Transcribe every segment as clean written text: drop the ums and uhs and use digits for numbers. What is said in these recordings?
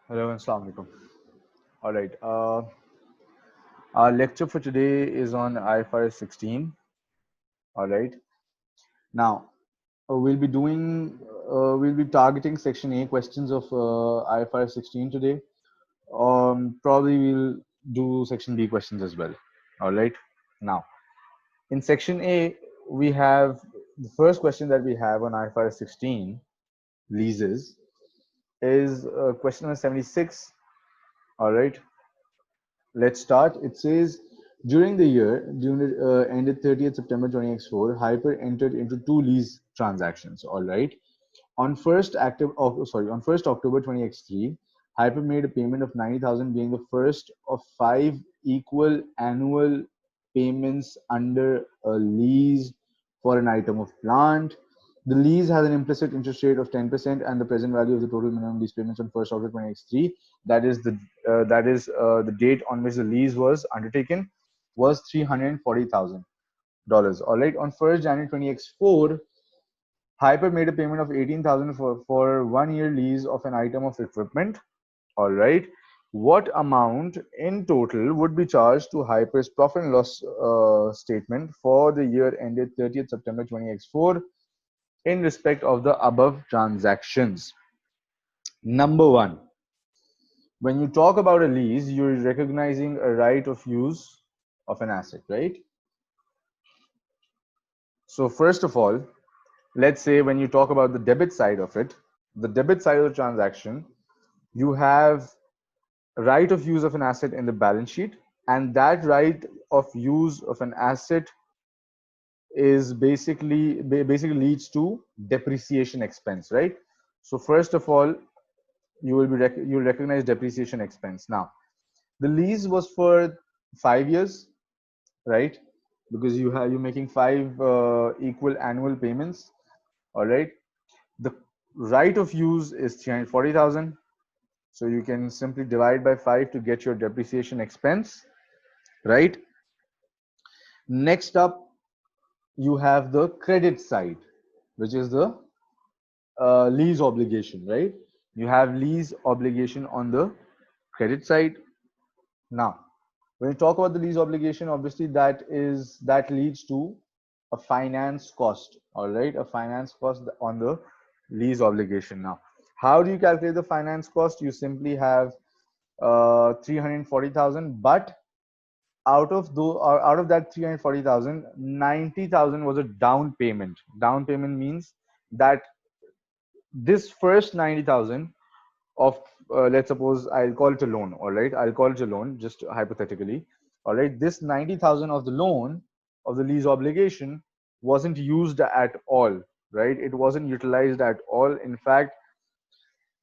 Hello and Assalamu alaikum. All right. Our lecture for today is on IFRS 16. All right. Now, we'll be targeting Section A questions of IFRS 16 today. Probably we'll do Section B questions as well. All right. Now, in Section A, we have the first question that we have on IFRS 16, leases, is question number 76. All right. Let's start. It says, during the year, ended 30th September 2024, Hyper entered into two lease transactions. All right. On 1st October 2023, Hyper made a payment of 90,000, being the first of five equal annual payments under a lease for an item of plant. The lease has an implicit interest rate of 10%, and the present value of the total minimum lease payments on 1st October 2023, the date on which the lease was undertaken, was $340,000. All right. On 1st January 2024, Hyper made a payment of 18,000 for 1 year lease of an item of equipment. All right. What amount in total would be charged to Hyper's profit and loss statement for the year ended 30th September 2024 in respect of the above transactions? Number one, when you talk about a lease, you're recognizing a right of use of an asset, right? So first of all, let's say when you talk about the debit side of it, the debit side of the transaction, you have right of use of an asset in the balance sheet, and that right of use of an asset is basically leads to depreciation expense, right? So first of all, you'll recognize depreciation expense. Now, the lease was for 5 years, right? Because you're making five equal annual payments. All right. The right of use is 340,000. So you can simply divide by 5 to get your depreciation expense, right? Next up, you have the credit side, which is the lease obligation, right? You have lease obligation on the credit side. Now, when you talk about the lease obligation, obviously that leads to a finance cost. All right, a finance cost on the lease obligation. Now, how do you calculate the finance cost? You simply have 340,000, but out of that 340,000, 90,000 was a down payment. Down payment means that this first 90,000 of let's suppose I'll call it a loan. All right, I'll call it a loan just hypothetically. All right, this 90,000 of the loan of the lease obligation wasn't used at all, right? It wasn't utilized at all. In fact,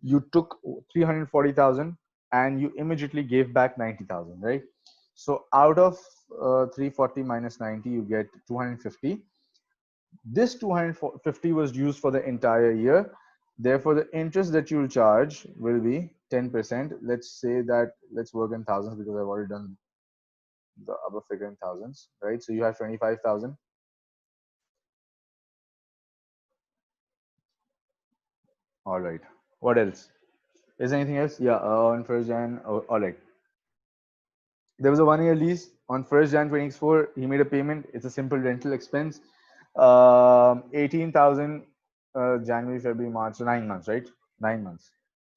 you took 340,000 and you immediately gave back 90,000, right? So out of 340 minus 90, you get 250. This 250 was used for the entire year. Therefore, the interest that you'll charge will be 10%. Let's say that, let's work in thousands because I've already done the above figure in thousands, right? So you have 25,000. All right. What else? Is there anything else? Yeah, on 1st Jan. Oh, all right. There was a 1 year lease on 1st Jan 2024. He made a payment. It's a simple rental expense. 18,000 January, February, March. So 9 months, right? 9 months.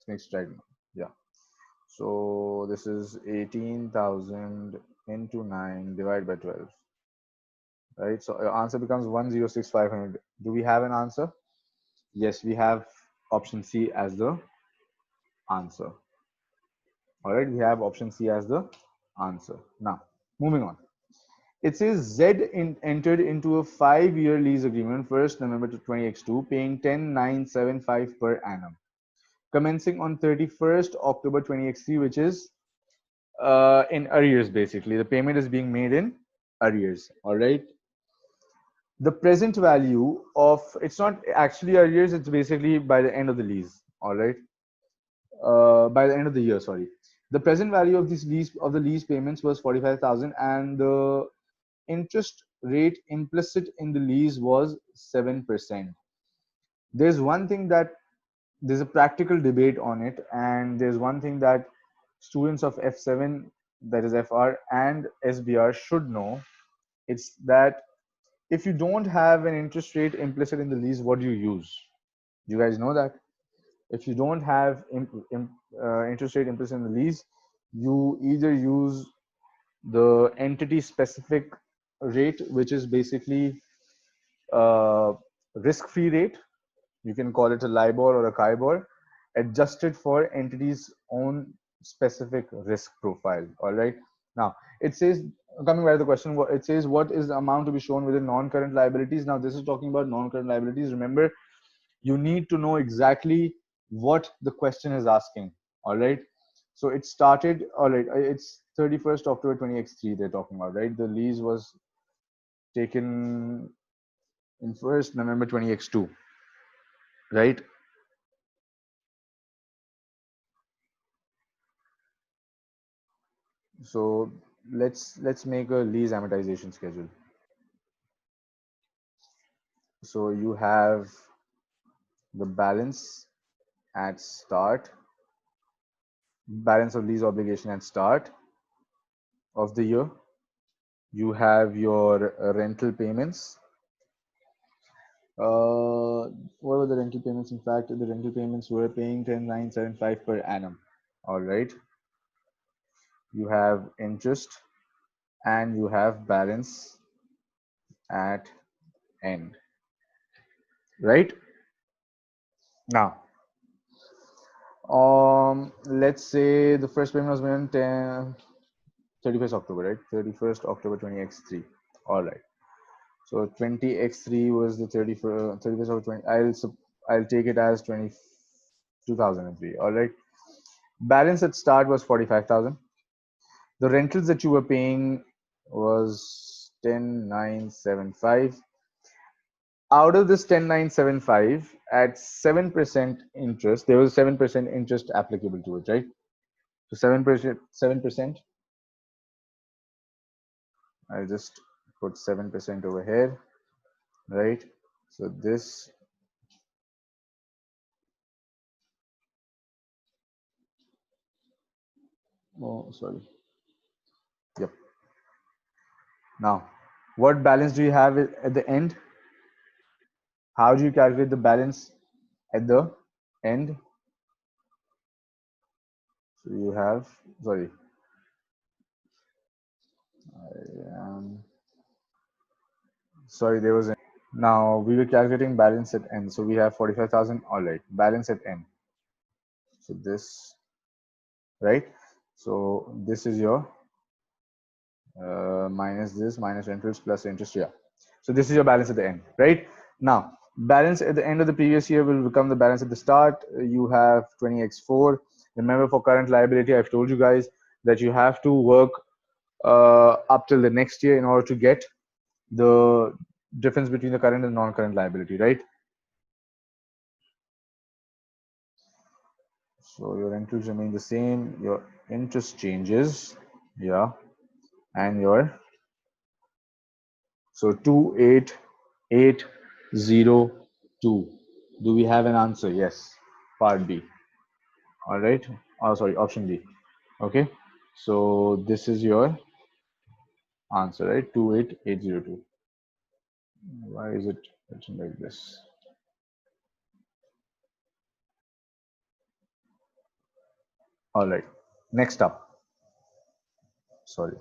Next right now. Yeah. So this is 18,000 into 9 divided by 12. Right. So your answer becomes 106,500. Do we have an answer? Yes, we have option C as the answer. All right. We have option C as the answer. Now, moving on. It says Z entered into a 5 year lease agreement 1st November to 20x2, paying 10,975 per annum, commencing on 31st October 20x3, which is in arrears. Basically, the payment is being made in arrears. All right. The present value of, it's not actually arrears, it's basically by the end of the lease. All right. By the end of the year, sorry. The present value of the lease payments was 45,000, and the interest rate implicit in the lease was 7%. There's one thing that there's a practical debate on it, and there's one thing that students of F7, that is FR and SBR, should know. It's that if you don't have an interest rate implicit in the lease, what do you use? You guys know that if you don't have interest rate implicit in the lease, you either use the entity specific rate, which is basically risk-free rate. You can call it a LIBOR or a KIBOR, adjusted for entity's own specific risk profile. All right. Now it says, coming back to the question, it says what is the amount to be shown within non-current liabilities. Now this is talking about non-current liabilities. Remember, you need to know exactly what the question is asking. All right. So it started. All right. It's 31st October 20x3 they're talking about, right? The lease was taken in 1st November 20x2, right? So let's make a lease amortization schedule. So you have the balance at start, balance of lease obligation at start of the year. You have your rental payments. What were the rental payments? In fact, the rental payments were paying 10,975 per annum. All right. You have interest and you have balance at end. Right? Now, let's say the first payment was made on 31st October, right? 31st October 20x3. All right. So 20x3 was the 31st of 20. I'll take it as 2003. All right. Balance at start was 45,000. The rentals that you were paying was 10,975. Out of this 10,975 at 7% interest, there was 7% interest applicable to it, right? So 7%. I'll just put 7% over here, right? So this, oh, sorry. Yep. Now, what balance do you have at the end? How do you calculate the balance at the end? So you have, sorry, sorry, there was a, now we were calculating balance at end. So we have 45,000. All right, balance at end. So this, right? So this is your minus this, minus rentals plus interest. Yeah. So this is your balance at the end, right? Now, balance at the end of the previous year will become the balance at the start. You have 20x4. Remember, for current liability, I've told you guys that you have to work up till the next year in order to get the difference between the current and non-current liability, right? So your rentals remain the same, your interest changes, yeah, and your, so 28802. Do we have an answer? Yes, part B. All right. Oh, sorry, option B. Okay. So this is your answer, right? 28802. Why is it written like this? All right. Next up. Sorry.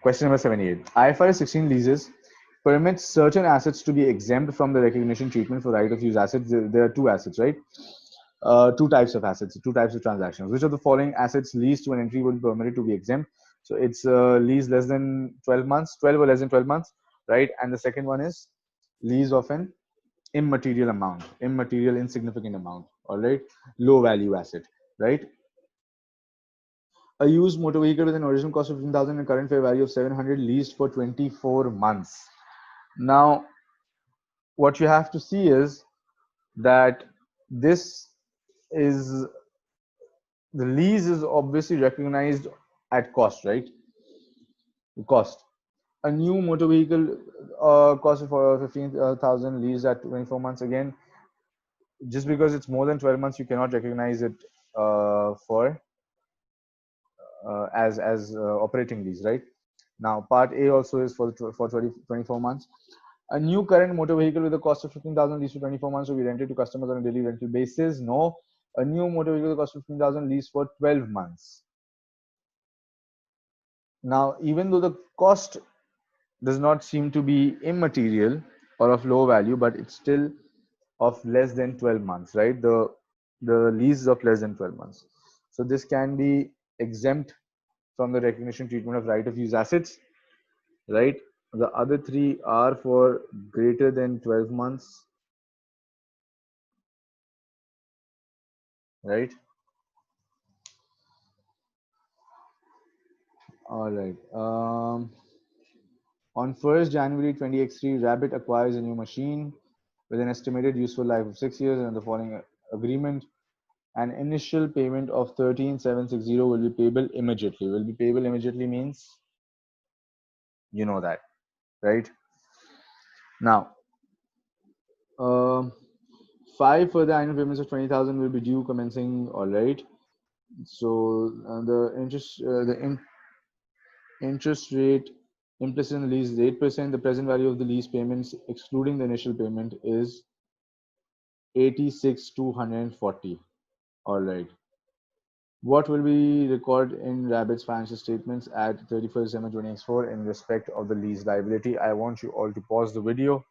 Question number 78. IFRS 16 leases permits certain assets to be exempt from the recognition treatment for right of use assets. There are two assets, right? Two types of assets, two types of transactions. Which of the following assets leased to an entity would be permitted to be exempt? So it's lease less than 12 months, 12 or less than 12 months, right? And the second one is lease of an immaterial amount, immaterial, insignificant amount, all right? Low value asset, right? A used motor vehicle with an original cost of 15,000 and current fair value of 700 leased for 24 months. Now, what you have to see is that this is, the lease is obviously recognized at cost, right? The cost. A new motor vehicle cost of 15,000 leased at 24 months. Again, just because it's more than 12 months, you cannot recognize it for as operating lease, right? Now, part A also is for 24 months. A new current motor vehicle with a cost of 15,000 leased for 24 months will be rented to customers on a daily rental basis. No, a new motor vehicle with a cost of 15,000 leased for 12 months. Now, even though the cost does not seem to be immaterial or of low value, but it's still of less than 12 months, right? The lease is of less than 12 months. So this can be exempt from the recognition treatment of right of use assets, right? The other three are for greater than 12 months, right? All right. On 1st January 2023, Rabbit acquires a new machine with an estimated useful life of 6 years, and the following agreement: an initial payment of 13,760 will be payable immediately. Will be payable immediately means, you know that, right? Now, um, 5 further annual payments of 20,000 will be due commencing. All right. So the interest rate implicit in the lease is 8%. The present value of the lease payments, excluding the initial payment, is 86,240. All right. What will be recorded in Rabbit's financial statements at 31st December 2024 in respect of the lease liability? I want you all to pause the video,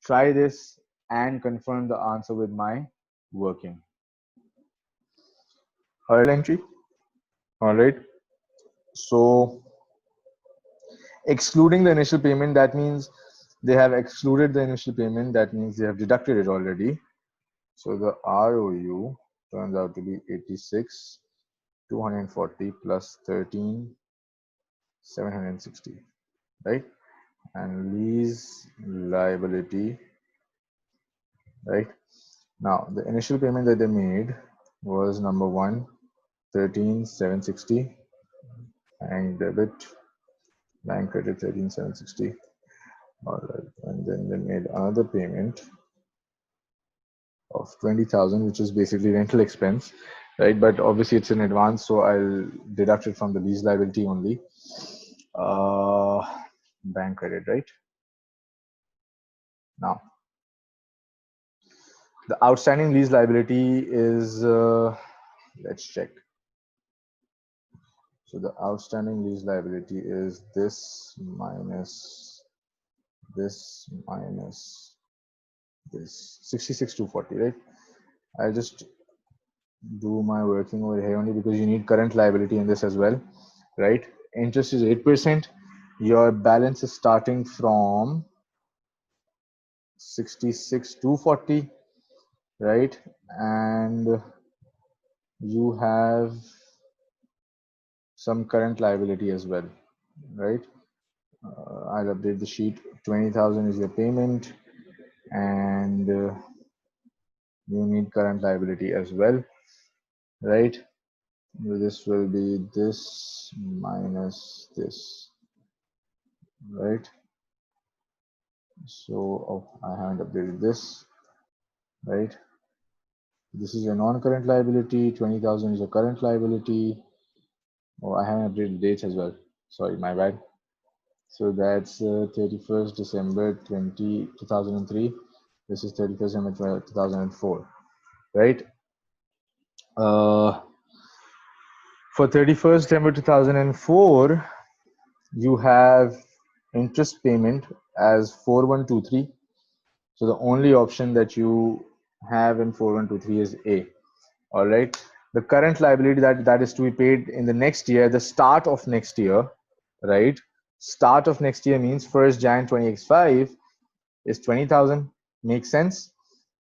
try this, and confirm the answer with my working. All right, entry. All right. So, excluding the initial payment, that means they have excluded the initial payment. That means they have deducted it already. So the ROU turns out to be 86,240 plus 13,760, right? And lease liability, right? Now, the initial payment that they made was number one, 13,760, and debit, bank credit 13,760. All right, and then they made another payment of 20,000, which is basically rental expense, right? But obviously it's in advance, so I'll deduct it from the lease liability only. Bank credit, right? Now, the outstanding lease liability is, let's check. So the outstanding lease liability is this minus this, 66,240, right? I'll just do my working over here only because you need current liability in this as well, right? Interest is 8%. Your balance is starting from 66,240, right? And you have some current liability as well, right? I'll update the sheet. 20,000 is your payment, and you need current liability as well, right? This will be this minus this, right? So, I haven't updated this, right? This is your non-current liability. 20,000 is your current liability. I haven't updated dates as well. Sorry, my bad. So that's 31st December 2003. This is 31st December 2004, right? For 31st December 2004, you have interest payment as 4123. So the only option that you have in 4123 is A. All right. The current liability that is to be paid in the next year, the start of next year, right? Start of next year means 1st Jan 20x5 is 20,000. Makes sense.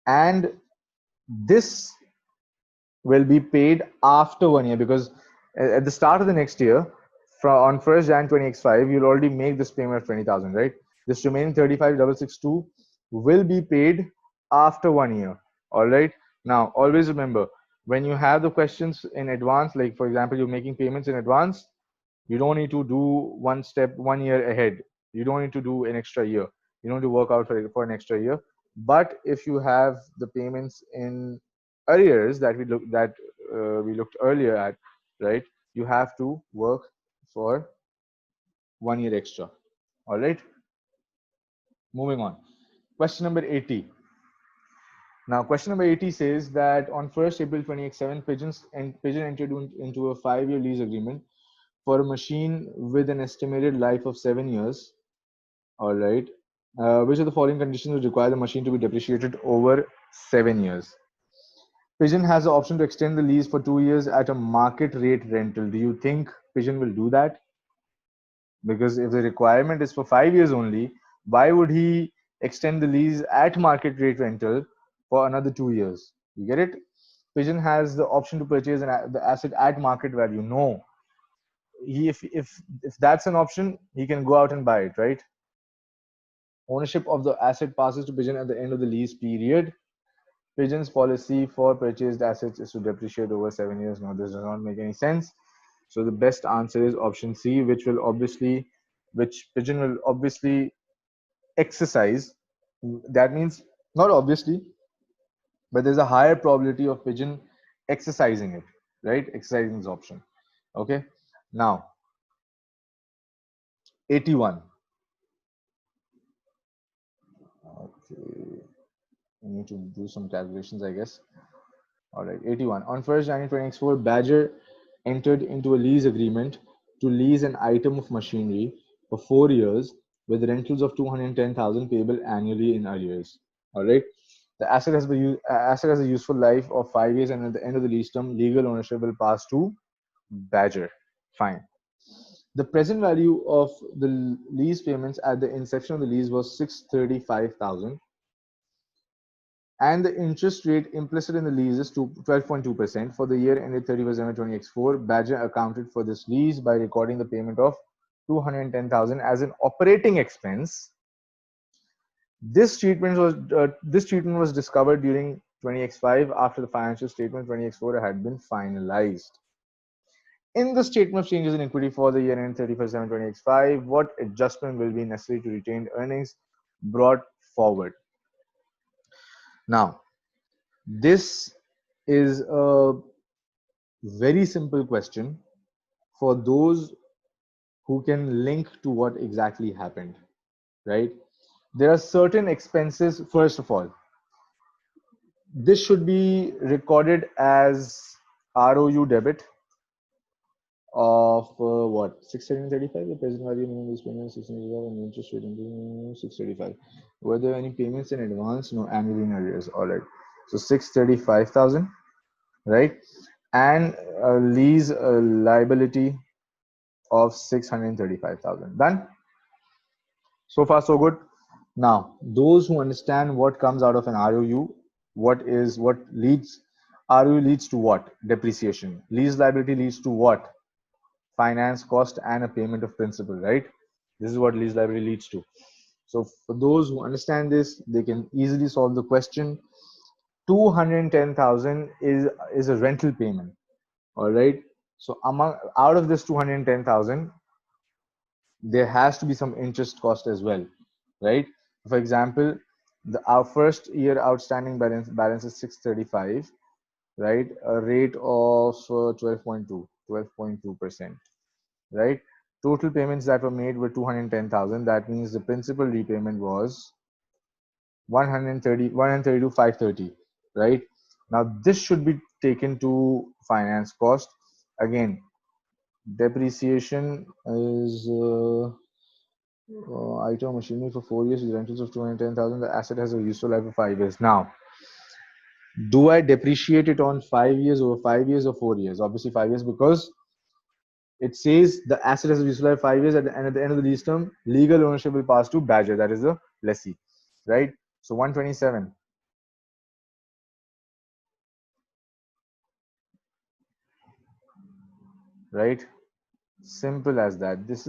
And this will be paid after 1 year, because at the start of the next year, on 1st Jan 20x5, you'll already make this payment of 20,000, right? This remaining 35,662 will be paid after 1 year. All right. Now, always remember, when you have the questions in advance, like for example, you're making payments in advance, you don't need to do one step 1 year ahead. You don't need to do an extra year. You don't need to work out for an extra year. But if you have the payments in arrears that we looked earlier at, right? You have to work for 1 year extra. All right. Moving on. Question number 80. Now, question number 80 says that on 1st April 2007, Pigeon entered into a 5-year lease agreement for a machine with an estimated life of 7 years. All right. Which of the following conditions would require the machine to be depreciated over 7 years? Pigeon has the option to extend the lease for 2 years at a market rate rental. Do you think Pigeon will do that? Because if the requirement is for 5 years only, why would he extend the lease at market rate rental for another 2 years? You get it? Pigeon has the option to purchase the asset at market value. No, if that's an option, he can go out and buy it, right? Ownership of the asset passes to Pigeon at the end of the lease period. Pigeon's policy for purchased assets is to depreciate over 7 years. Now, this does not make any sense. So the best answer is option C, which Pigeon will obviously exercise. That means not obviously, but there's a higher probability of Pigeon exercising it, right? Exercising this option. Okay. Now, 81. Okay. We need to do some calculations, I guess. All right, 81. On 1st January 2024, Badger entered into a lease agreement to lease an item of machinery for 4 years with rentals of 210,000 payable annually in arrears. All right. The asset has a useful life of 5 years, and at the end of the lease term, legal ownership will pass to Badger. Fine. The present value of the lease payments at the inception of the lease was 635,000, and the interest rate implicit in the lease is 12.2%. For the year ended 31st December 2024, Badger accounted for this lease by recording the payment of 210,000 as an operating expense. This treatment was discovered during 20x5 after the financial statement 20x4 had been finalized. In the statement of changes in equity for the year ended 31st December 20x5, what adjustment will be necessary to retained earnings brought forward? Now, this is a very simple question for those who can link to what exactly happened, right? There are certain expenses. First of all, this should be recorded as ROU debit of what, 635. The present value minimum lease payment 635 and interest rate 635. Were there any payments in advance? No, annually in arrears. All right, so 635,000, right? And lease liability of 635,000. Done. So far so good. Now, those who understand what comes out of an ROU, what leads, ROU leads to what? Depreciation. Lease liability leads to what? Finance cost and a payment of principal, right? This is what lease liability leads to. So for those who understand this, they can easily solve the question. 210,000 is a rental payment. All right. So out of this 210,000, there has to be some interest cost as well, right? For example, our first year outstanding balance is 635, right? A rate of 12.2%, right? Total payments that were made were 210,000. That means the principal repayment was 132,530, right? Now this should be taken to finance cost. Again, depreciation is item machinery for 4 years with rentals of 210,000. The asset has a useful life of 5 years. Now, do I depreciate it on 5 years, over 5 years, or 4 years? Obviously 5 years, because it says the asset has a useful life of 5 years, and at the end of the lease term, legal ownership will pass to Badger, that is the lessee, right? So 127. Right? Simple as that. This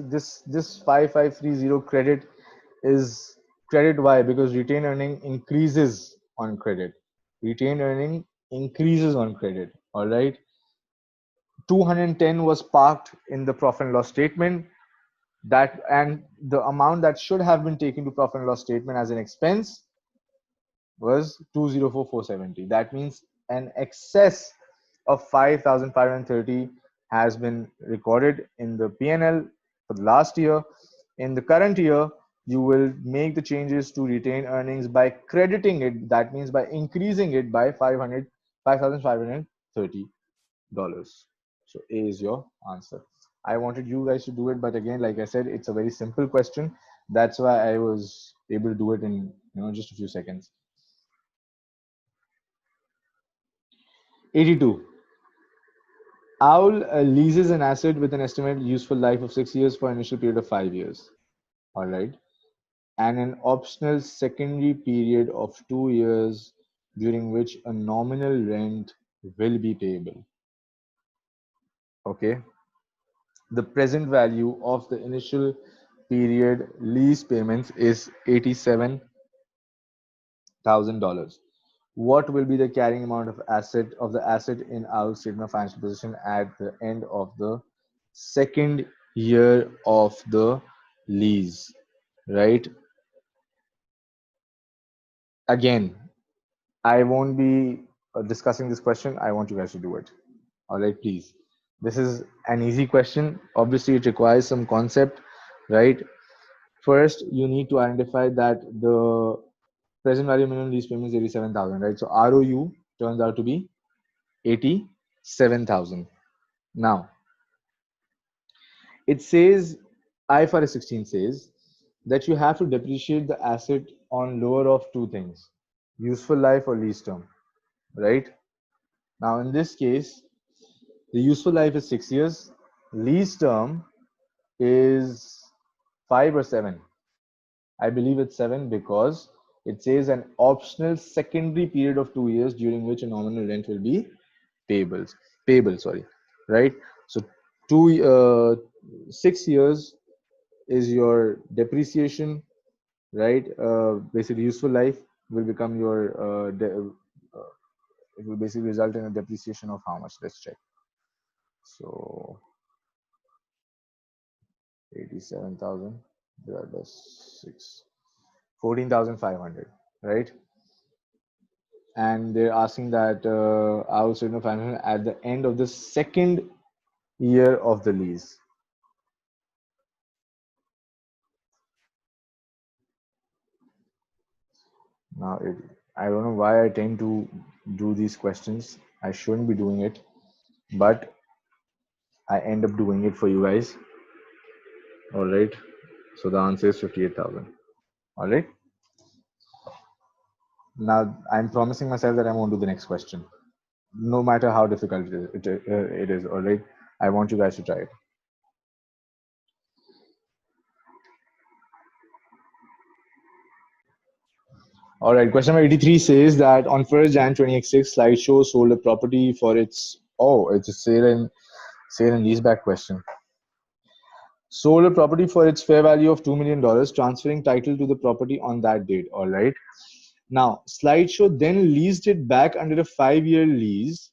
5530 credit is credit. Why? Because retained earning increases on credit. Retained earning increases on credit. All right. 210 was parked in the profit and loss statement. That, and the amount that should have been taken to profit and loss statement as an expense was 204,470. That means an excess of 5,530 has been recorded in the P&L for the last year. In the current year, you will make the changes to retained earnings by crediting it. That means by increasing it by 5,530 dollars. So A is your answer. I wanted you guys to do it, but again, like I said, it's a very simple question. That's why I was able to do it in just a few seconds. 82. OWL leases an asset with an estimated useful life of 6 years for an initial period of 5 years. All right. And an optional secondary period of 2 years during which a nominal rent will be payable. Okay. The present value of the initial period lease payments is $87,000. What will be the carrying amount of the asset in our statement of financial position at the end of the second year of the lease, right? Again, I won't be discussing this question. I want you guys to do it. All right, please. This is an easy question. Obviously, it requires some concept, right? First, you need to identify that the present value minimum lease payment is 87,000, right? So ROU turns out to be 87,000. Now, it says, IFRS 16 says that you have to depreciate the asset on lower of two things, useful life or lease term, right? Now, in this case, the useful life is 6 years, lease term is 5 or 7. I believe it's 7 because it says an optional secondary period of 2 years during which a nominal rent will be payable, sorry, right? So 6 years is your depreciation, right? Basically, useful life will become your it will basically result in a depreciation of how much? Let's check. So 87,000 divided by 6, 14,500, right? And they're asking that our statement of financial at the end of the second year of the lease. Now, I don't know why I tend to do these questions. I shouldn't be doing it, but I end up doing it for you guys. All right. So the answer is 58,000. All right. Now I'm promising myself that I won't do the next question, no matter how difficult it is. All right. I want you guys to try it. All right. Question number 83 says that on 1st Jan 2026, Slideshow sold a property for its, it's a sale and leaseback question. Sold a property for its fair value of $2 million, transferring title to the property on that date. All right. Now, Slideshow then leased it back under a 5-year lease,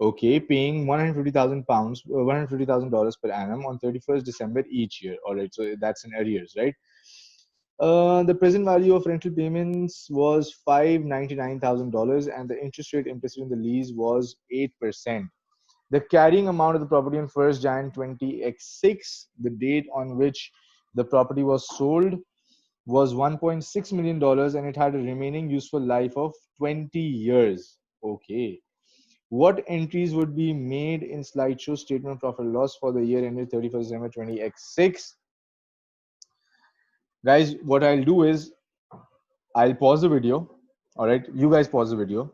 okay, paying £150,000, $150,000 per annum on 31st December each year. All right. So that's in arrears, right? The present value of rental payments was $599,000, and the interest rate implicit in the lease was 8%. The carrying amount of the property on 1st Jan 20x6, the date on which the property was sold, was $1.6 million, and it had a remaining useful life of 20 years. Okay. What entries would be made in Slideshow statement of profit and loss for the year ended 31st December 20x6? Guys, what I'll do is I'll pause the video. All right. You guys pause the video.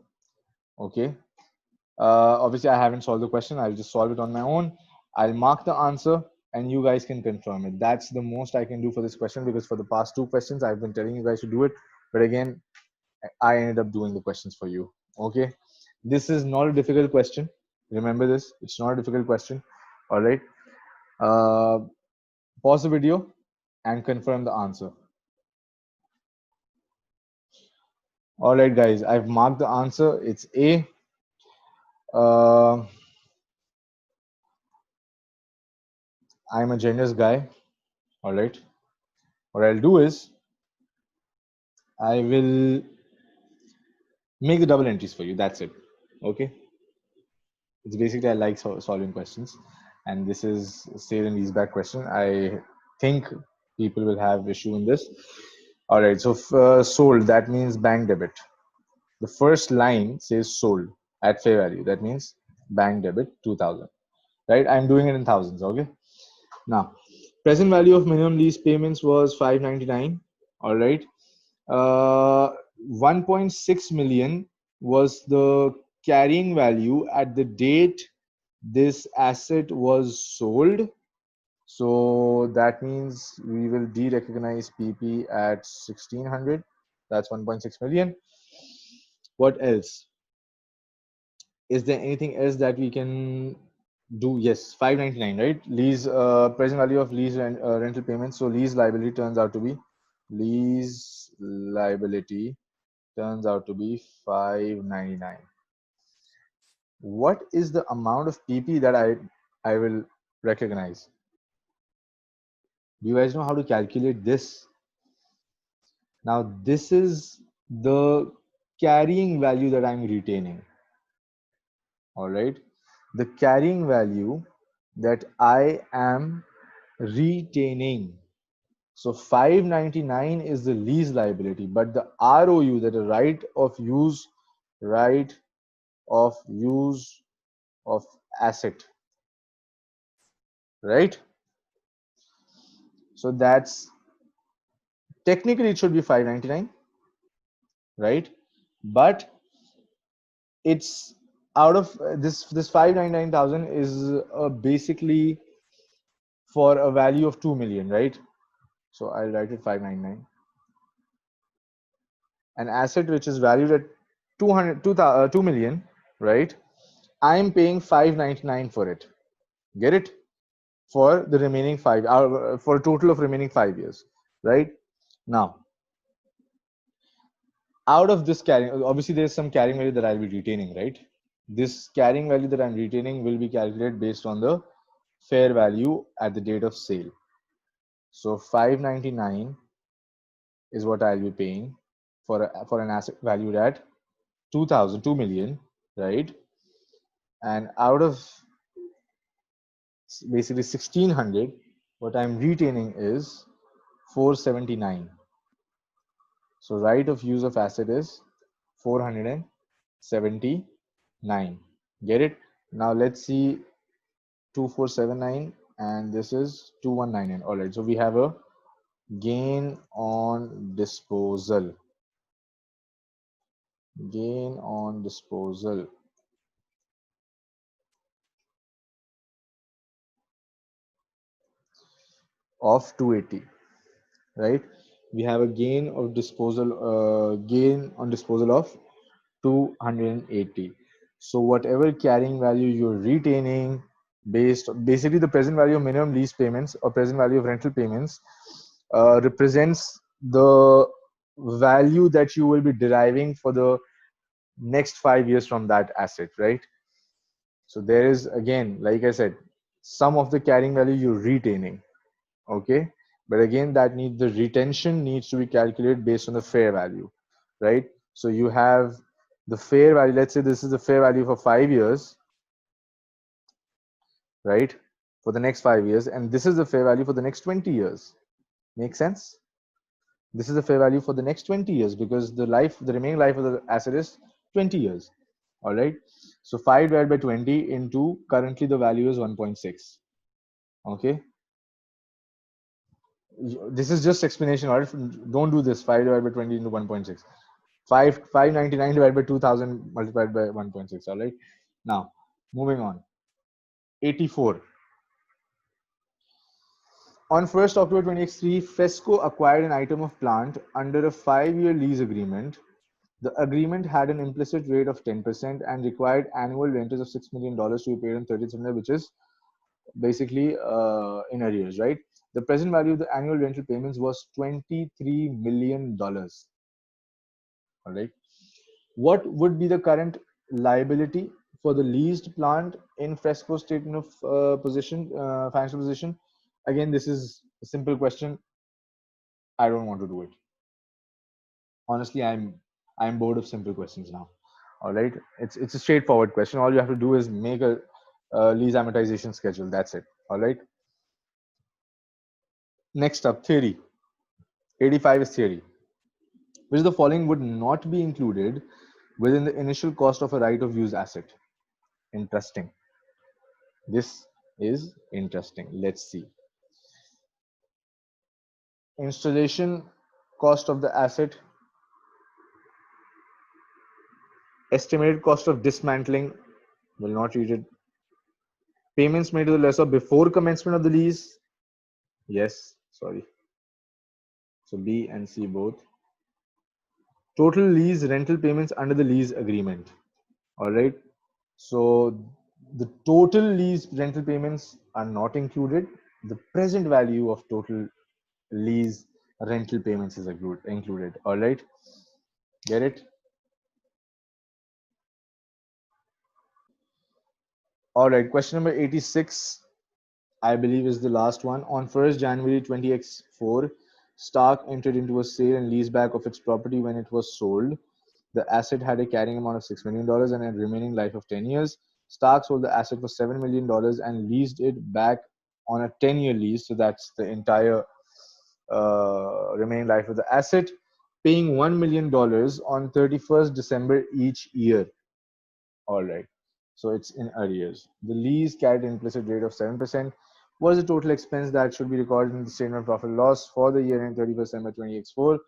Okay. Obviously, I haven't solved the question. I'll just solve it on my own. I'll mark the answer and you guys can confirm it. That's the most I can do for this question, because for the past 2 questions, I've been telling you guys to do it. But again, I ended up doing the questions for you. Okay. This is not a difficult question. Remember this. It's not a difficult question. All right. Pause the video and confirm the answer. All right, guys. I've marked the answer. It's A. I'm a generous guy. All right. What I'll do is I will make the double entries for you. That's it. Okay. It's basically I like solving questions, and this is sale and leaseback question. I think people will have issue in this. All right. So sold, that means bank debit. The first line says sold at fair value. That means bank debit 2000. Right. I'm doing it in thousands. Okay. Now, present value of minimum lease payments was 599. All right. 1.6 million was the carrying value at the date this asset was sold. So that means we will de-recognize PP at 1600. That's 1.6 million. What else? Is there anything else that we can do? Yes, 599, right? Lease present value of lease rental payments. So lease liability turns out to be 599. What is the amount of PP that I will recognize? Do you guys know how to calculate this? Now this is the carrying value that I'm retaining. All right, the carrying value that I am retaining. So 599 is the lease liability, but the ROU, that is right of use of asset, right? So that's technically it should be 599, right? But it's out of this 599,000 is basically for a value of 2 million, right? So I'll write it 599. An asset which is valued at 2 million, right? I'm paying 599 for it. Get it? For the remaining for a total of remaining 5 years, right? Now, out of this carrying, obviously there's some carrying value that I'll be retaining, right? This carrying value that I'm retaining will be calculated based on the fair value at the date of sale. So 599 is what I'll be paying for an asset valued at 2 million, right? And out of basically 1600, what I'm retaining is 479. So right of use of asset is 479. Get it? Now let's see 2479, and this is 2199. All right, so we have a gain on disposal. Gain on disposal of 280, right? We have a gain on disposal of 280. So whatever carrying value you're retaining, basically the present value of minimum lease payments or present value of rental payments represents the value that you will be deriving for the next 5 years from that asset, right? So there is, again, like I said, some of the carrying value you're retaining, okay? But again, the retention needs to be calculated based on the fair value, right? So you have the fair value, let's say this is the fair value for 5 years, right? For the next 5 years, and this is the fair value for the next 20 years. Make sense? This is the fair value for the next 20 years because the remaining life of the asset is 20 years. All right. So 5 divided by 20 into currently the value is 1.6. Okay. This is just explanation. All right. Don't do this. 5 divided by 20 into 1.6. 599 divided by 2000 multiplied by 1.6. All right. Now, moving on. 84. On 1st October 2023, Fesco acquired an item of plant under a 5-year lease agreement. The agreement had an implicit rate of 10% and required annual rentals of $6 million to be paid on 30th September, which is basically in arrears, right? The present value of the annual rental payments was $23 million. All right. What would be the current liability for the leased plant in Fresco's statement of financial position Again, this is a simple question. I don't want to do it. Honestly, I'm bored of simple questions now. All right, it's a straightforward question. All you have to do is make a lease amortization schedule. That's it. All right. Next up, theory. 85 is theory. Which of the following would not be included within the initial cost of a right of use asset? Interesting. This is interesting. Let's see. Installation cost of the asset, estimated cost of dismantling, will not read it. Payments made to the lessor before commencement of the lease. Yes, sorry. So B and C both. Total lease rental payments under the lease agreement. All right. So the total lease rental payments are not included. The present value of total lease rental payments is included. All right. Get it? All right. Question number 86, I believe, is the last one. On 1st January 20x4, Stark entered into a sale and leaseback of its property. When it was sold, the asset had a carrying amount of $6 million and a remaining life of 10 years. Stark sold the asset for $7 million and leased it back on a 10-year lease. So that's the entire remaining life of the asset, paying $1 million on 31st December each year. All right. So it's in arrears. The lease carried an implicit rate of 7%. What is the total expense that should be recorded in the statement of profit and loss for the year end 31st December 20x4?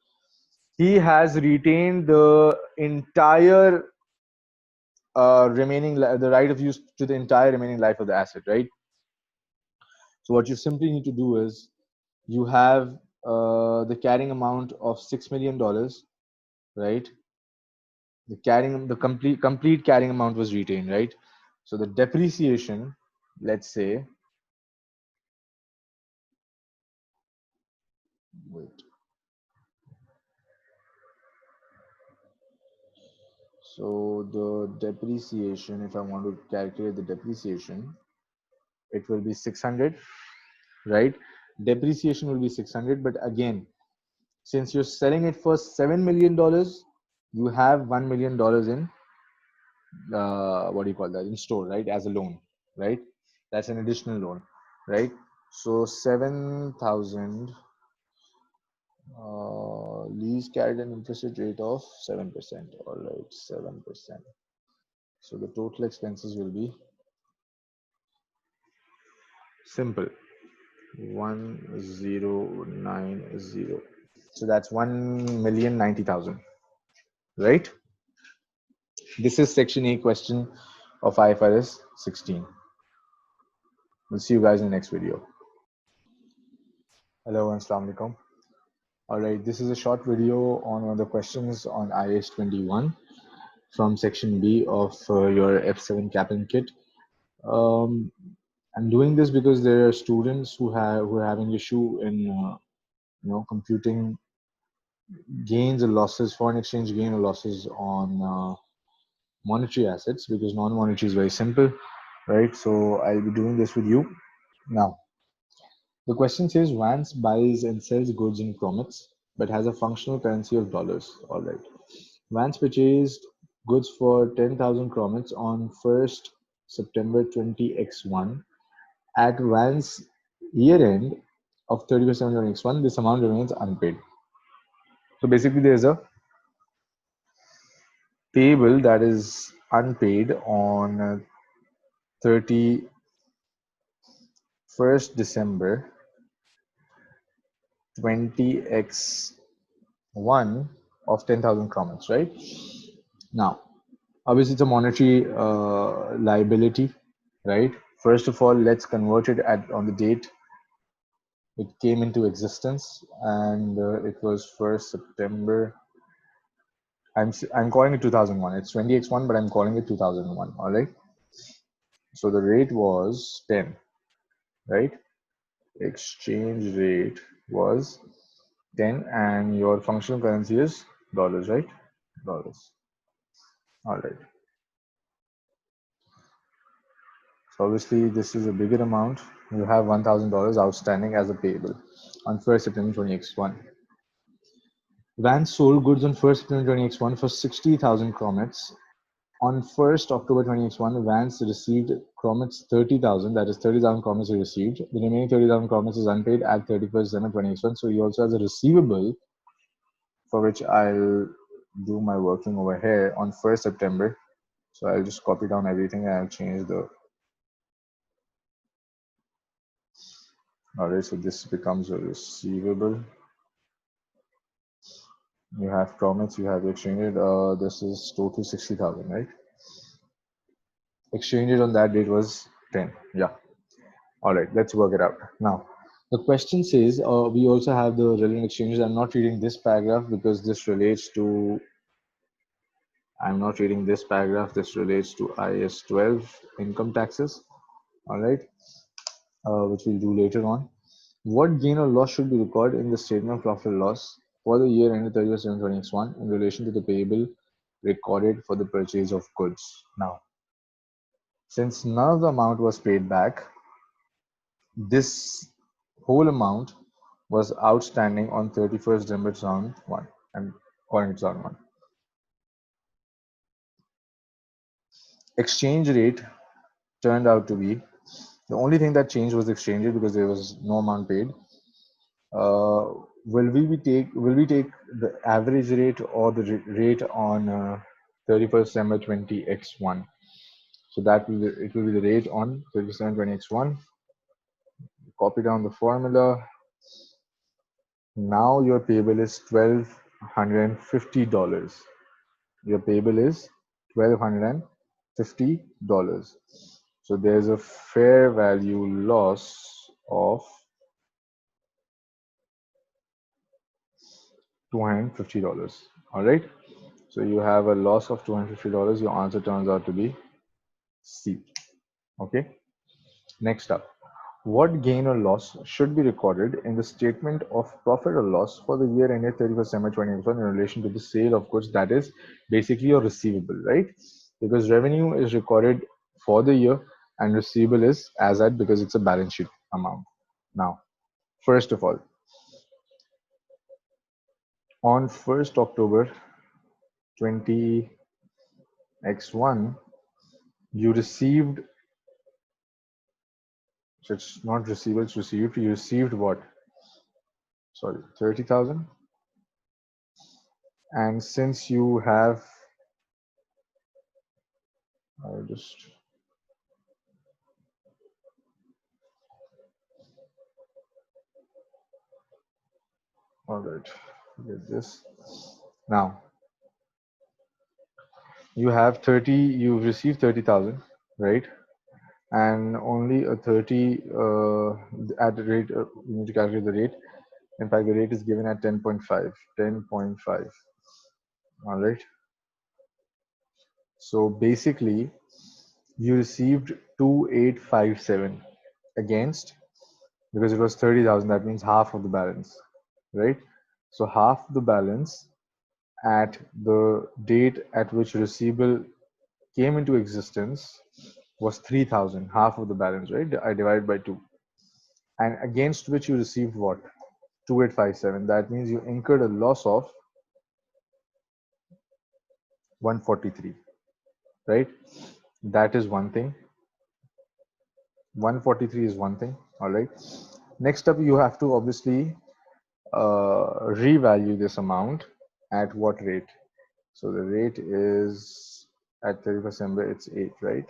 He has retained the entire the right of use to the entire remaining life of the asset, right? So what you simply need to do is you have the carrying amount of $6 million, right? The complete carrying amount was retained, right? So the depreciation, let's say, wait. So the depreciation, if I want to calculate the depreciation, it will be 600, right? Depreciation will be 600, but again, since you're selling it for $7 million, you have $1 million in what do you call that, in store, right, as a loan, right? That's an additional loan, right? So 7,000 lease carried an interest rate of 7%. All right, 7%. So the total expenses will be simple, 1090. So that's 1,090,000, right? This is section A question of IFRS 16. We'll see you guys in the next video. Hello and Assalamu alaikum. All right, this is a short video on one of the questions on IAS 21 from section B of your F7 capping kit. I'm doing this because there are students who are having issue in computing gains or losses, foreign exchange gain or losses on monetary assets, because non-monetary is very simple, right? So I'll be doing this with you now. The question says Vance buys and sells goods in Promex but has a functional currency of dollars. All right. Vance purchased goods for 10,000 Promex on 1st September 20x1. At Vance year end of 30th September 20x1, this amount remains unpaid. So basically, there's a payable that is unpaid on 31st December 20x1 of 10,000 Promex, right? Now, obviously, it's a monetary liability, right? First of all, let's convert it on the date it came into existence, and it was 1st September. I'm calling it 2001. It's 20x1, but I'm calling it 2001. All right. So the rate was 10, right? Exchange rate was 10, and your functional currency is dollars, right? Dollars. All right. So obviously this is a bigger amount. You have $1,000 outstanding as a payable on 1st September 2021. Vans sold goods on 1st September 2021 for 60,000 cromets. On 1st October 2021, Vans received cromets 30,000, that is 30,000 cromets he received. The remaining 30,000 cromets is unpaid at 31st December 2021. So he also has a receivable for which I'll do my working over here on 1st September. So I'll just copy down everything and I'll change the. Alright, so this becomes a receivable. You have cromets, you have exchange rate. This is total 60,000, right? Exchange rate on that date was 10. Yeah. All right, let's work it out. Now, the question says we also have the relevant exchanges. I'm not reading this paragraph because this relates to. I'm not reading this paragraph. This relates to IS 12 income taxes. All right, which we'll do later on. What gain or loss should be recorded in the statement of profit or loss for the year ended 30th September 2021 in relation to the payable recorded for the purchase of goods? Now, since none of the amount was paid back, this whole amount was outstanding on 31st December 2001 and according to 2001. Exchange rate turned out to be the only thing that changed was the exchange rate because there was no amount paid. Will we take the average rate or the rate on 31st December 20x1? So that will it will be the rate on 37 20x1. Copy down the formula. Now your payable is $1,250. Your payable is $1,250. So there's a fair value loss of $250. All right. So you have a loss of $250. Your answer turns out to be C. Okay. Next up, what gain or loss should be recorded in the statement of profit or loss for the year ended 31st December 2021 in relation to the sale of goods? That is basically your receivable, right? Because revenue is recorded for the year and receivable is as at because it's a balance sheet amount. Now, first of all, on 1st October 20x1, you received, so it's not receivable, it's received. You received what? Sorry, 30,000. And since you have, I'll just, all right, get this. Now, you have 30, you've received 30,000, right? And only a 30 at the rate, you need to calculate the rate. In fact, the rate is given at 10.5, 10.5. All right. So basically, you received 2,857 against, because it was 30,000, that means half of the balance, right? So half the balance at the date at which receivable came into existence was 3,000, half of the balance, right? I divide by 2. And against which you received what? 2,857. That means you incurred a loss of 143, right? That is one thing. 143 is one thing, all right? Next up, you have to obviously revalue this amount at what rate? So the rate is at 31st December, it's 8, right?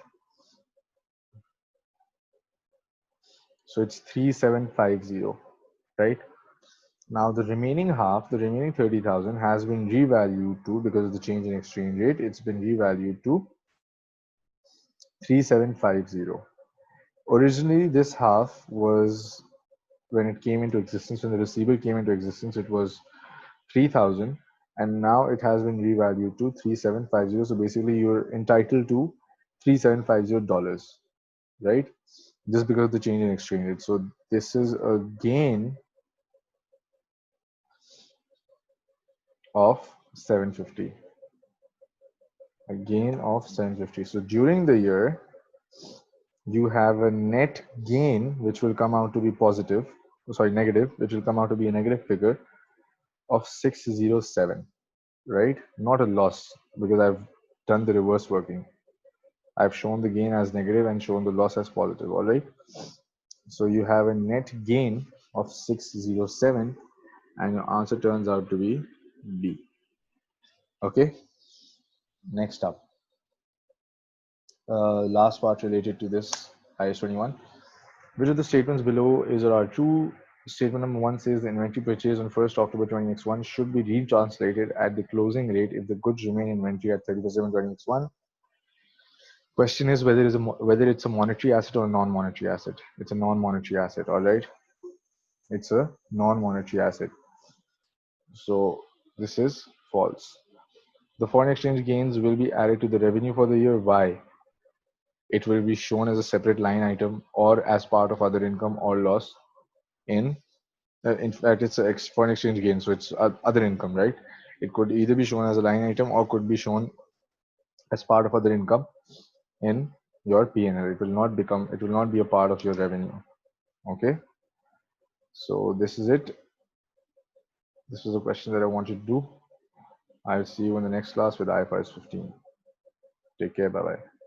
So it's 3,750, right? Now the remaining half, the remaining 30,000 has been revalued to, because of the change in exchange rate, it's been revalued to 3,750. Originally, this half was, when it came into existence, when the receivable came into existence, it was 3,000, and now it has been revalued to 3,750. So basically, you're entitled to $3,750, right? Just because of the change in exchange rate. So this is a gain of 750. A gain of 750. So during the year, you have a net gain which will come out to be positive, sorry, negative, which will come out to be a negative figure of 607, right? Not a loss, because I've done the reverse working. I've shown the gain as negative and shown the loss as positive, all right? So you have a net gain of 607 and your answer turns out to be B. Okay, next up. Last part related to this IS 21. Which of the statements below is or are true? Statement number 1 says the inventory purchase on 1st October 20x1 should be retranslated at the closing rate if the goods remain inventory at 31st December 20x1. Question is whether it's a monetary asset or a non-monetary asset. It's a non-monetary asset, all right? It's a non-monetary asset. So this is false. The foreign exchange gains will be added to the revenue for the year. Why? It will be shown as a separate line item or as part of other income or loss in fact, it's a foreign exchange gain, so it's other income, right? It could either be shown as a line item or could be shown as part of other income in your P&L. It will not be a part of your revenue. Okay. So this is it. This was a question that I wanted to do. I'll see you in the next class with IFRS 15. Take care. Bye bye.